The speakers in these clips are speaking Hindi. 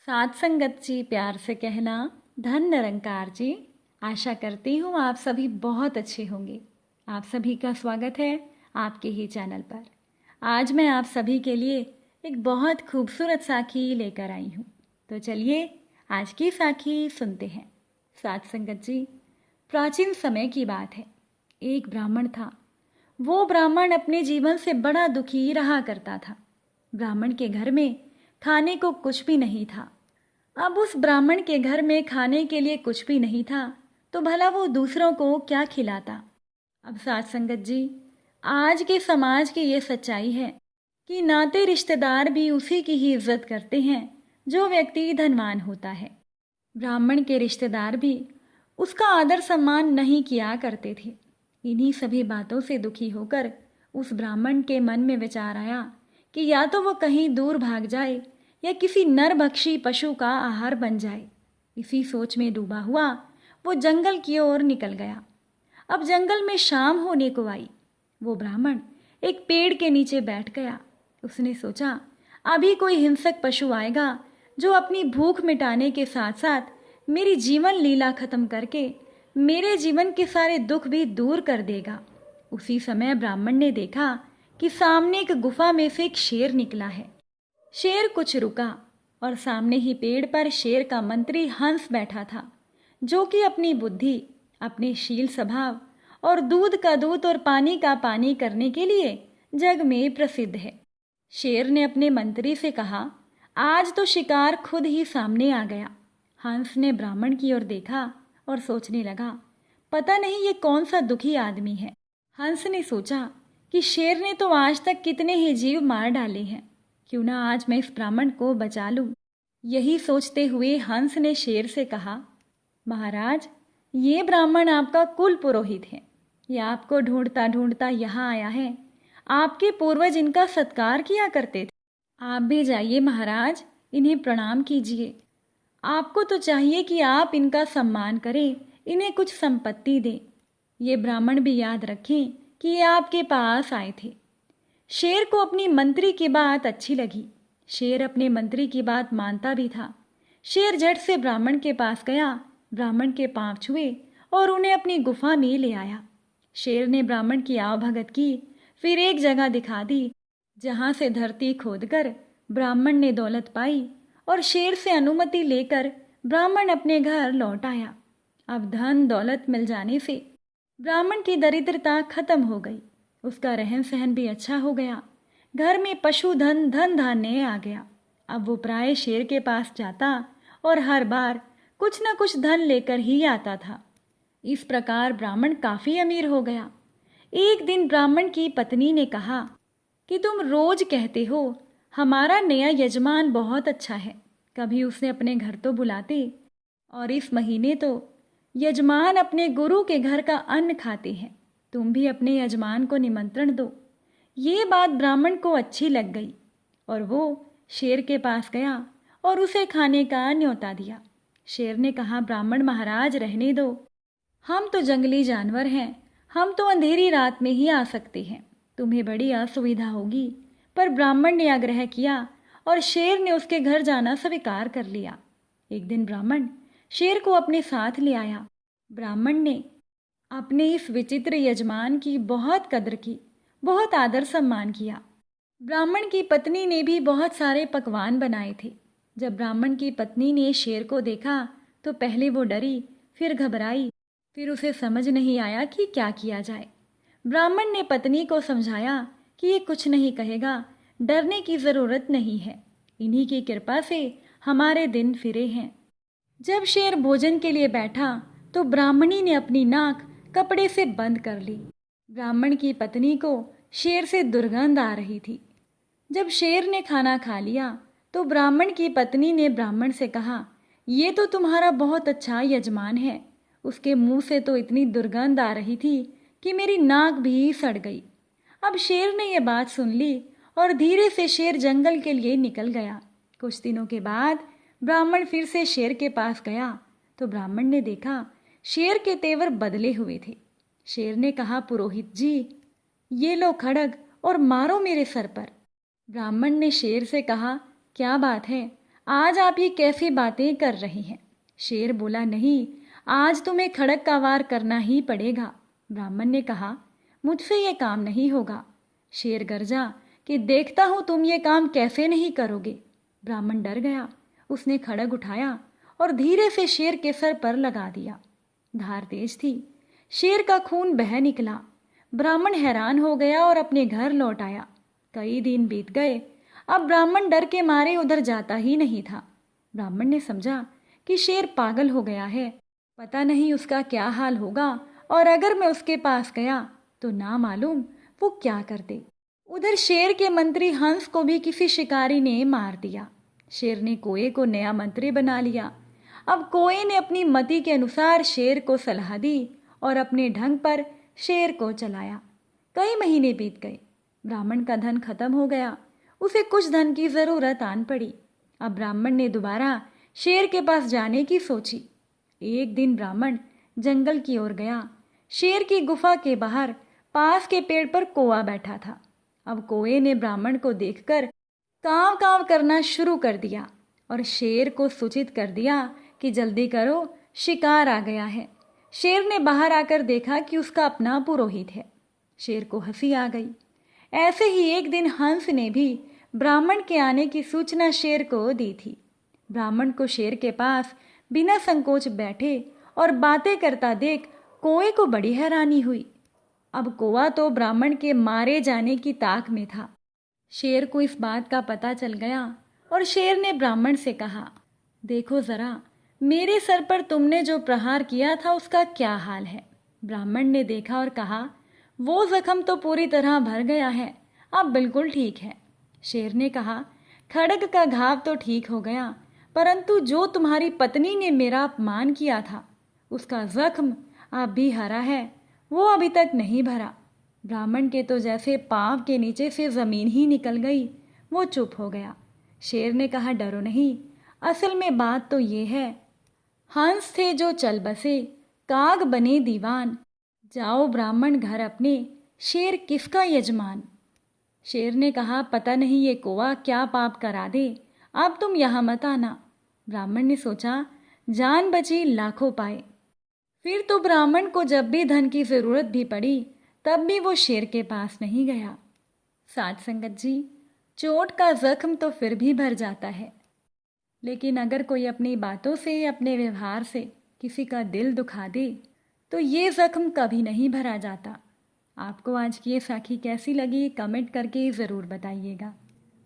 साथ संगत जी, प्यार से कहना। धन निरंकार जी। आशा करती हूँ आप सभी बहुत अच्छे होंगे। आप सभी का स्वागत है आपके ही चैनल पर। आज मैं आप सभी के लिए एक बहुत खूबसूरत साखी लेकर आई हूँ। तो चलिए आज की साखी सुनते हैं। साथ संगत जी, प्राचीन समय की बात है। एक ब्राह्मण था। वो ब्राह्मण अपने जीवन से बड़ा दुखी रहा करता था। ब्राह्मण के घर में खाने को कुछ भी नहीं था। अब उस ब्राह्मण के घर में खाने के लिए कुछ भी नहीं था तो भला वो दूसरों को क्या खिलाता। अब साथ संगत जी, आज के समाज की ये सच्चाई है कि नाते रिश्तेदार भी उसी की ही इज्जत करते हैं जो व्यक्ति धनवान होता है। ब्राह्मण के रिश्तेदार भी उसका आदर सम्मान नहीं किया करते थे। इन्हीं सभी बातों से दुखी होकर उस ब्राह्मण के मन में विचार आया कि या तो वो कहीं दूर भाग जाए या किसी नरभक्षी पशु का आहार बन जाए। इसी सोच में डूबा हुआ वो जंगल की ओर निकल गया। अब जंगल में शाम होने को आई। वो ब्राह्मण एक पेड़ के नीचे बैठ गया। उसने सोचा, अभी कोई हिंसक पशु आएगा जो अपनी भूख मिटाने के साथ साथ मेरी जीवन लीला खत्म करके मेरे जीवन के सारे दुख भी दूर कर देगा। उसी समय ब्राह्मण ने देखा कि सामने एक गुफा में से एक शेर निकला है। शेर कुछ रुका और सामने ही पेड़ पर शेर का मंत्री हंस बैठा था, जो कि अपनी बुद्धि, अपने शील स्वभाव और दूध का दूध और पानी का पानी करने के लिए जग में प्रसिद्ध है। शेर ने अपने मंत्री से कहा, आज तो शिकार खुद ही सामने आ गया। हंस ने ब्राह्मण की ओर देखा और सोचने लगा, पता नहीं ये कौन सा दुखी आदमी है। हंस ने सोचा कि शेर ने तो आज तक कितने ही जीव मार डाले हैं, क्यों ना आज मैं इस ब्राह्मण को बचा लूं। यही सोचते हुए हंस ने शेर से कहा, महाराज, ये ब्राह्मण आपका कुल पुरोहित है। ये आपको ढूंढता ढूंढता यहाँ आया है। आपके पूर्वज इनका सत्कार किया करते थे। आप भी जाइए महाराज, इन्हें प्रणाम कीजिए। आपको तो चाहिए कि आप इनका सम्मान करें, इन्हें कुछ संपत्ति दें। ये ब्राह्मण भी याद रखें कि ये आपके पास आए थे। शेर को अपनी मंत्री की बात अच्छी लगी। शेर अपने मंत्री की बात मानता भी था। शेर झट से ब्राह्मण के पास गया, ब्राह्मण के पांव छुए और उन्हें अपनी गुफा में ले आया। शेर ने ब्राह्मण की आवभगत की, फिर एक जगह दिखा दी जहां से धरती खोदकर ब्राह्मण ने दौलत पाई और शेर से अनुमति लेकर ब्राह्मण अपने घर लौट आया। अब धन दौलत मिल जाने से ब्राह्मण की दरिद्रता खत्म हो गई। उसका रहन सहन भी अच्छा हो गया। घर में पशुधन धन धान्य आ गया। अब वो प्राय शेर के पास जाता और हर बार कुछ न कुछ धन लेकर ही आता था। इस प्रकार ब्राह्मण काफी अमीर हो गया। एक दिन ब्राह्मण की पत्नी ने कहा कि तुम रोज कहते हो हमारा नया यजमान बहुत अच्छा है, कभी उसे अपने घर तो बुलाते। और इस महीने तो यजमान अपने गुरु के घर का अन्न खाते हैं, तुम भी अपने यजमान को निमंत्रण दो। ये बात ब्राह्मण को अच्छी लग गई और वो शेर के पास गया और उसे खाने का न्योता दिया। शेर ने कहा, ब्राह्मण महाराज रहने दो, हम तो जंगली जानवर हैं, हम तो अंधेरी रात में ही आ सकते हैं, तुम्हें बड़ी असुविधा होगी। पर ब्राह्मण ने आग्रह किया और शेर ने उसके घर जाना स्वीकार कर लिया। एक दिन ब्राह्मण शेर को अपने साथ ले आया। ब्राह्मण ने अपने इस विचित्र यजमान की बहुत कद्र की, बहुत आदर सम्मान किया। ब्राह्मण की पत्नी ने भी बहुत सारे पकवान बनाए थे। जब ब्राह्मण की पत्नी ने शेर को देखा तो पहले वो डरी, फिर घबराई, फिर उसे समझ नहीं आया कि क्या किया जाए। ब्राह्मण ने पत्नी को समझाया कि ये कुछ नहीं कहेगा, डरने की जरूरत नहीं है, इन्हीं की कृपा से हमारे दिन फिरे हैं। जब शेर भोजन के लिए बैठा तो ब्राह्मणी ने अपनी नाक कपड़े से बंद कर ली। ब्राह्मण की पत्नी को शेर से दुर्गंध आ रही थी। जब शेर ने खाना खा लिया तो ब्राह्मण की पत्नी ने ब्राह्मण से कहा, ये तो तुम्हारा बहुत अच्छा यजमान है, उसके मुंह से तो इतनी दुर्गंध आ रही थी कि मेरी नाक भी सड़ गई। अब शेर ने यह बात सुन ली और धीरे से शेर जंगल के लिए निकल गया। कुछ दिनों के बाद ब्राह्मण फिर से शेर के पास गया तो ब्राह्मण ने देखा शेर के तेवर बदले हुए थे। शेर ने कहा, पुरोहित जी, ये लो खड्ग और मारो मेरे सर पर। ब्राह्मण ने शेर से कहा, क्या बात है, आज आप ये कैसी बातें कर रही हैं? शेर बोला, नहीं, आज तुम्हें खड़ग का वार करना ही पड़ेगा। ब्राह्मण ने कहा, मुझसे ये काम नहीं होगा। शेर गरजा कि देखता हूं तुम ये काम कैसे नहीं करोगे। ब्राह्मण डर गया। उसने खड़ग उठाया और धीरे से शेर के सर पर लगा दिया। धार तेज थी, शेर का खून बह निकला। ब्राह्मण हैरान हो गया और अपने घर लौट आया। कई दिन बीत गए। अब ब्राह्मण डर के मारे उधर जाता ही नहीं था। ब्राह्मण ने समझा कि शेर पागल हो गया है, पता नहीं उसका क्या हाल होगा, और अगर मैं उसके पास गया तो ना मालूम वो क्या कर दे। उधर शेर के मंत्री हंस को भी किसी शिकारी ने मार दिया। शेर ने कोए को नया मंत्री बना लिया। अब कोए ने अपनी मति के अनुसार शेर को सलाह दी और अपने ढंग पर शेर को चलाया। कई महीने बीत गए। ब्राह्मण का धन खत्म हो गया। उसे कुछ धन की जरूरत आन पड़ी। अब ब्राह्मण ने दोबारा शेर के पास जाने की सोची। एक दिन ब्राह्मण जंगल की ओर गया। शेर की गुफा के बाहर पास के पेड़ पर कौआ बैठा था। अब कौए ने ब्राह्मण को देखकर कांव कांव करना शुरू कर दिया और शेर को सूचित कर दिया कि जल्दी करो, शिकार आ गया है। शेर ने बाहर आकर देखा कि उसका अपना पुरोहित है। शेर को हंसी आ गई। ऐसे ही एक दिन हंस ने भी ब्राह्मण के आने की सूचना शेर को दी थी। ब्राह्मण को शेर के पास बिना संकोच बैठे और बातें करता देख कौए को बड़ी हैरानी हुई। अब कौआ तो ब्राह्मण के मारे जाने की ताक में था। शेर को इस बात का पता चल गया और शेर ने ब्राह्मण से कहा, देखो जरा, मेरे सर पर तुमने जो प्रहार किया था उसका क्या हाल है। ब्राह्मण ने देखा और कहा, वो जख्म तो पूरी तरह भर गया है, अब बिल्कुल ठीक है। शेर ने कहा, खड़ग का घाव तो ठीक हो गया, परंतु जो तुम्हारी पत्नी ने मेरा अपमान किया था उसका जख्म अब भी हरा है, वो अभी तक नहीं भरा। ब्राह्मण के तो जैसे पांव के नीचे से जमीन ही निकल गई। वो चुप हो गया। शेर ने कहा, डरो नहीं, असल में बात तो ये है, हंस थे जो चल बसे, काग बने दीवान, जाओ ब्राह्मण घर अपने, शेर किसका यजमान। शेर ने कहा, पता नहीं ये कौवा क्या पाप करा दे, अब तुम यहाँ मत आना। ब्राह्मण ने सोचा, जान बची लाखों पाए। फिर तो ब्राह्मण को जब भी धन की जरूरत भी पड़ी तब भी वो शेर के पास नहीं गया। साथ संगत जी, चोट का जख्म तो फिर भी भर जाता है, लेकिन अगर कोई अपनी बातों से, अपने व्यवहार से किसी का दिल दुखा दे तो ये जख्म कभी नहीं भरा जाता। आपको आज की ये साखी कैसी लगी कमेंट करके ज़रूर बताइएगा।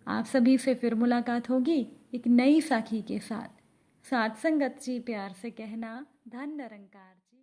आप सभी से फिर मुलाकात होगी एक नई साखी के साथ। साथ संगत जी, प्यार से कहना, धन निरंकार जी।